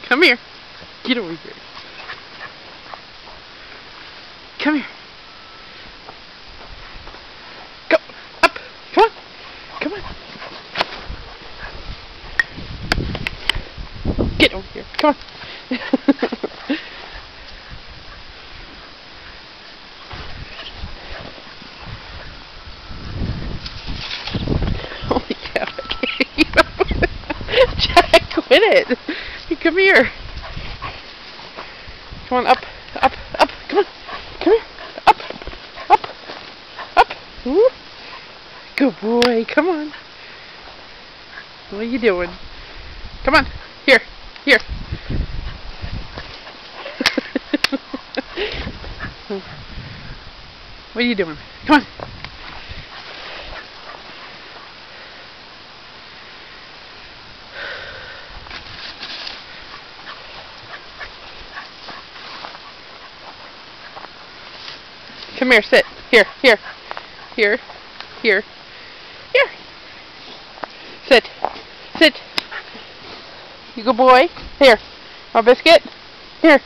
Come here. Get over here. Come here. Go. Up. Come on. Come on. Get over here. Come on. Holy cow. I can't keep up with it. Jack, quit it. Hey, come here. Come on, up, up, up. Come on. Come here. Up, up, up. Woo. Good boy. Come on. What are you doing? Come on. Here. Here. What are you doing? Come on. Come here, sit. Here, here. Here. Here. Here. Sit. Sit. You good boy. Here. Want a biscuit? Here.